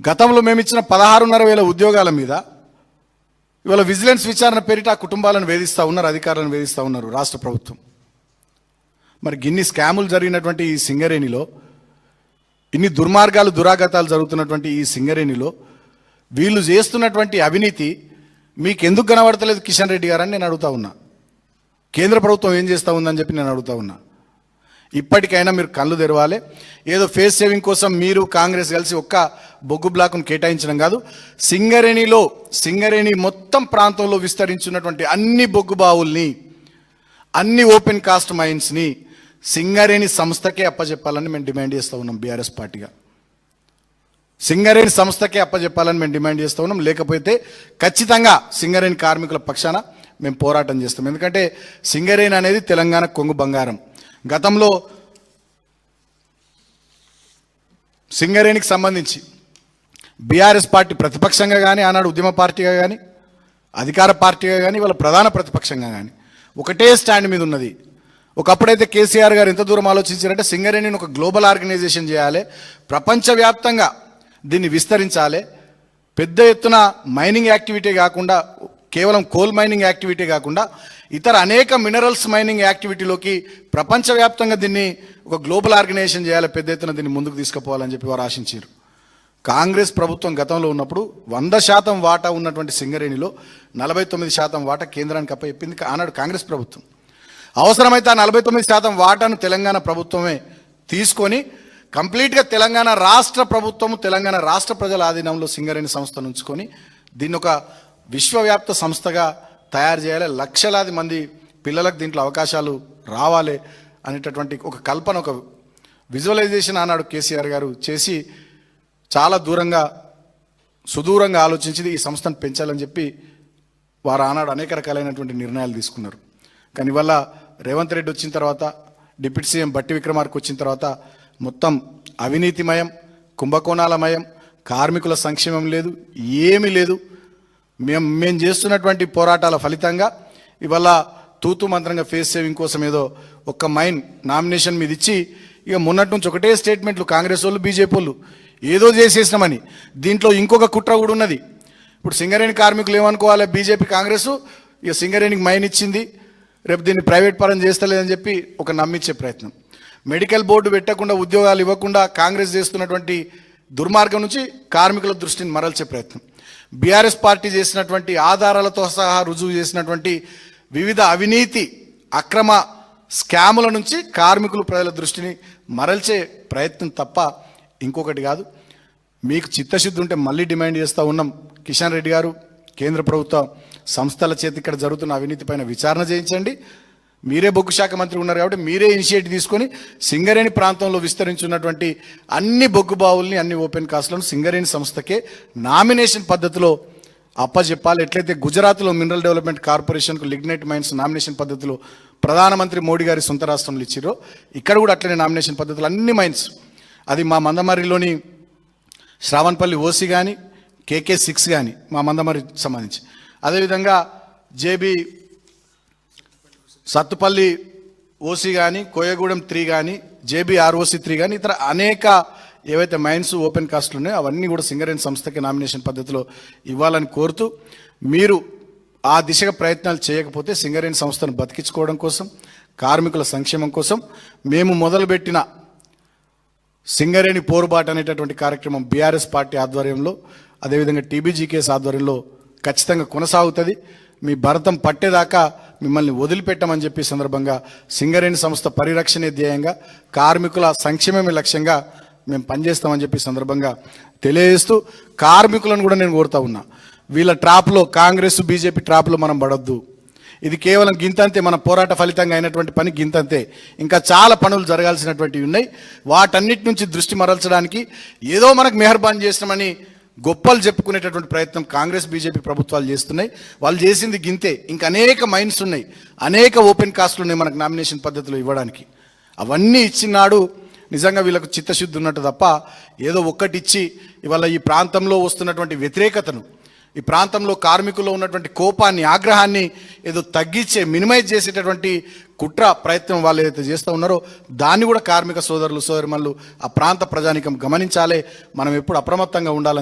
గతంలో మేము ఇచ్చిన 16,500 ఉద్యోగాల మీద ఇవాళ విజిలెన్స్ విచారణ పేరిట ఆ కుటుంబాలను వేధిస్తూ ఉన్నారు, అధికారులను వేధిస్తూ ఉన్నారు రాష్ట్ర ప్రభుత్వం. మరి గిన్ని స్కాములు జరిగినటువంటి ఈ సింగరేణిలో, ఇన్ని దుర్మార్గాలు దురాగతాలు జరుగుతున్నటువంటి ఈ సింగరేణిలో వీళ్ళు చేస్తున్నటువంటి అవినీతి మీకు ఎందుకు కనబడతలేదు కిషన్ రెడ్డి గారని నేను అడుగుతా ఉన్నా. కేంద్ర ప్రభుత్వం ఏం చేస్తూ ఉందని చెప్పి నేను అడుగుతా ఉన్నా. ఇప్పటికైనా మీరు కళ్ళు తెరవాలి. ఏదో ఫేస్ సేవింగ్ కోసం మీరు కాంగ్రెస్ కలిసి ఒక్క బొగ్గు బ్లాక్ను కేటాయించడం కాదు, సింగరేణి మొత్తం ప్రాంతంలో విస్తరించున్నటువంటి అన్ని బొగ్గు బావుల్ని, అన్ని ఓపెన్ కాస్ట్ మైన్స్ని సింగరేణి సంస్థకే అప్పచెప్పాలని మేము డిమాండ్ చేస్తూ ఉన్నాం. బీఆర్ఎస్ పార్టీగా సింగరేణి సంస్థకే అప్పచెప్పాలని మేము డిమాండ్ చేస్తూ ఉన్నాం. లేకపోతే ఖచ్చితంగా సింగరేణి కార్మికుల పక్షాన మేము పోరాటం చేస్తాం. ఎందుకంటే సింగరేణి అనేది తెలంగాణ కొంగు బంగారం. గతంలో సింగరేణికి సంబంధించి బీఆర్ఎస్ పార్టీ ప్రతిపక్షంగా కానీ, ఆనాడు ఉద్యమ పార్టీగా కానీ, అధికార పార్టీగా కానీ, వాళ్ళ ప్రధాన ప్రతిపక్షంగా కానీ ఒకటే స్టాండ్ మీద ఉన్నది. ఒకప్పుడైతే కేసీఆర్ గారు ఎంత దూరం ఆలోచించారంటే సింగరేణిని ఒక గ్లోబల్ ఆర్గనైజేషన్ చేయాలి, ప్రపంచవ్యాప్తంగా దీన్ని విస్తరించాలి, పెద్ద ఎత్తున మైనింగ్ యాక్టివిటీ కాకుండా, కేవలం కోల్ మైనింగ్ యాక్టివిటీ కాకుండా ఇతర అనేక మినరల్స్ మైనింగ్ యాక్టివిటీలోకి ప్రపంచవ్యాప్తంగా దీన్ని ఒక గ్లోబల్ ఆర్గనైజేషన్ చేయాలి, పెద్ద ఎత్తున దీన్ని ముందుకు తీసుకుపోవాలని చెప్పి వారు ఆశించారు. కాంగ్రెస్ ప్రభుత్వం గతంలో ఉన్నప్పుడు 100% వాటా ఉన్నటువంటి సింగరేణిలో 49% వాటా కేంద్రానికి అప్పచెప్పింది ఆనాడు కాంగ్రెస్ ప్రభుత్వం. అవసరమైతే ఆ 49% వాటాను తెలంగాణ ప్రభుత్వమే తీసుకొని కంప్లీట్గా తెలంగాణ రాష్ట్ర ప్రభుత్వము, తెలంగాణ రాష్ట్ర ప్రజల ఆధీనంలో సింగరేణి సంస్థను ఉంచుకొని దీన్ని ఒక విశ్వవ్యాప్త సంస్థగా తయారు చేయాలి, లక్షలాది మంది పిల్లలకు దీంట్లో అవకాశాలు రావాలి అనేటటువంటి ఒక కల్పన, ఒక విజువలైజేషన్ ఆనాడు కేసీఆర్ గారు చేసి చాలా సుదూరంగా ఆలోచించి ఈ సంస్థను పెంచాలని చెప్పి వారు ఆనాడు అనేక రకాలైనటువంటి నిర్ణయాలు తీసుకున్నారు. కానీ ఇవాళ రేవంత్ రెడ్డి వచ్చిన తర్వాత, డిప్యూటీ సీఎం బట్టి విక్రమార్క వచ్చిన తర్వాత మొత్తం అవినీతిమయం, కుంభకోణాలమయం, కార్మికుల సంక్షేమం లేదు, ఏమీ లేదు. మేము చేస్తున్నటువంటి పోరాటాల ఫలితంగా ఇవాళ తూతు మంత్రంగా ఫేస్ సేవింగ్ కోసం ఏదో ఒక్క మైన్ నామినేషన్ మీద ఇచ్చి ఇక మొన్నటి నుంచి ఒకటే స్టేట్మెంట్లు కాంగ్రెస్ వాళ్ళు, బీజేపీ వాళ్ళు ఏదో చేసేసినామని. దీంట్లో ఇంకొక కుట్ర కూడా ఉన్నది. ఇప్పుడు సింగరేణి కార్మికులు ఏమనుకోవాలి, బీజేపీ కాంగ్రెస్ ఇక సింగరేణికి మైన్ ఇచ్చింది, రేపు దీన్ని ప్రైవేట్ పరం చేస్తలేదని చెప్పి ఒక నమ్మించే ప్రయత్నం. మెడికల్ బోర్డు పెట్టకుండా, ఉద్యోగాలు ఇవ్వకుండా కాంగ్రెస్ చేస్తున్నటువంటి దుర్మార్గం నుంచి కార్మికుల దృష్టిని మరల్చే ప్రయత్నం. బీఆర్ఎస్ పార్టీ చేసినటువంటి ఆధారాలతో సహా రుజువు చేసినటువంటి వివిధ అవినీతి అక్రమ స్కాముల నుంచి కార్మికులు, ప్రజల దృష్టిని మరల్చే ప్రయత్నం తప్ప ఇంకొకటి కాదు. మీకు చిత్తశుద్ధి ఉంటే మళ్ళీ డిమాండ్ చేస్తూ ఉన్నాం, కిషన్ రెడ్డి గారు, కేంద్ర ప్రభుత్వ సంస్థల చేత ఇక్కడ జరుగుతున్న అవినీతి పైన విచారణ చేయించండి. మీరే బొగ్గు శాఖ మంత్రి ఉన్నారు కాబట్టి మీరే ఇనిషియేటివ్ తీసుకొని సింగరేణి ప్రాంతంలో విస్తరించున్నటువంటి అన్ని బొగ్గు బావుల్ని, అన్ని ఓపెన్ కాస్ట్లను సింగరేణి సంస్థకే నామినేషన్ పద్ధతిలో అప్పచెప్పాలి. ఎట్లయితే గుజరాత్లో మినరల్ డెవలప్మెంట్ కార్పొరేషన్కు లిగ్నైట్ మైన్స్ నామినేషన్ పద్ధతిలో ప్రధానమంత్రి మోడీ గారి సొంత రాష్ట్రంలో ఇచ్చిరో ఇక్కడ కూడా అట్లనే నామినేషన్ పద్ధతులు అన్ని మైన్స్, అది మా మందమర్రిలోని శ్రావణపల్లి ఓసి కానీ, KK6 కానీ మా మందమర్రికి సంబంధించి, అదేవిధంగా జేబీ సత్తుపల్లి ఓసీ కానీ, కోయగూడెం 3 కానీ, JBROC3 కానీ, ఇతర అనేక ఏవైతే మైన్స్ ఓపెన్ కాస్ట్లు ఉన్నాయో అవన్నీ కూడా సింగరేణి సంస్థకి నామినేషన్ పద్ధతిలో ఇవ్వాలని కోరుతూ, మీరు ఆ దిశగా ప్రయత్నాలు చేయకపోతే సింగరేణి సంస్థను బతికించుకోవడం కోసం, కార్మికుల సంక్షేమం కోసం మేము మొదలుపెట్టిన సింగరేణి పోరుబాటు అనేటటువంటి కార్యక్రమం బీఆర్ఎస్ పార్టీ ఆధ్వర్యంలో, అదేవిధంగా TBGKS ఆధ్వర్యంలో ఖచ్చితంగా కొనసాగుతుంది. మీ భరతం పట్టేదాకా మిమ్మల్ని వదిలిపెట్టమని చెప్పి సందర్భంగా సింగరేణి సంస్థ పరిరక్షణే ధ్యేయంగా, కార్మికుల సంక్షేమమే లక్ష్యంగా మేము పనిచేస్తామని చెప్పి సందర్భంగా తెలియజేస్తూ, కార్మికులను కూడా నేను కోరుతా ఉన్నా, వీళ్ళ ట్రాప్లో, కాంగ్రెస్ బీజేపీ ట్రాప్లో మనం పడొద్దు. ఇది కేవలం గింతంతే, మన పోరాట ఫలితంగా అయినటువంటి పని గింతంతే. ఇంకా చాలా పనులు జరగాల్సినటువంటివి ఉన్నాయి. వాటన్నిటి నుంచి దృష్టి మరల్చడానికి ఏదో మనకు మెహర్బాన్ చేసినామని గొప్పలు చెప్పుకునేటటువంటి ప్రయత్నం కాంగ్రెస్ బీజేపీ ప్రభుత్వాలు చేస్తున్నాయి. వాళ్ళు చేసింది గింతే. ఇంకా అనేక మైన్స్ ఉన్నాయి, అనేక ఓపెన్ కాస్ట్లు ఉన్నాయి మనకు నామినేషన్ పద్ధతిలో ఇవ్వడానికి. అవన్నీ ఇచ్చినాడు నిజంగా వీళ్ళకు చిత్తశుద్ధి ఉన్నట్టు తప్ప ఏదో ఒక్కటి ఇచ్చి ఇవాళ ఈ ప్రాంతంలో వస్తున్నటువంటి వ్యతిరేకతను, ఈ ప్రాంతంలో కార్మికుల్లో ఉన్నటువంటి కోపాన్ని, ఆగ్రహాన్ని ఏదో తగ్గించే, మినిమైజ్ చేసేటటువంటి కుట్ర ప్రయత్నం వాళ్ళు ఏదైతే చేస్తూ ఉన్నారో దాన్ని కూడా కార్మిక సోదరులు, సోదరిమణులు, ఆ ప్రాంత ప్రజానికం గమనించాలి. మనం ఎప్పుడు అప్రమత్తంగా ఉండాలని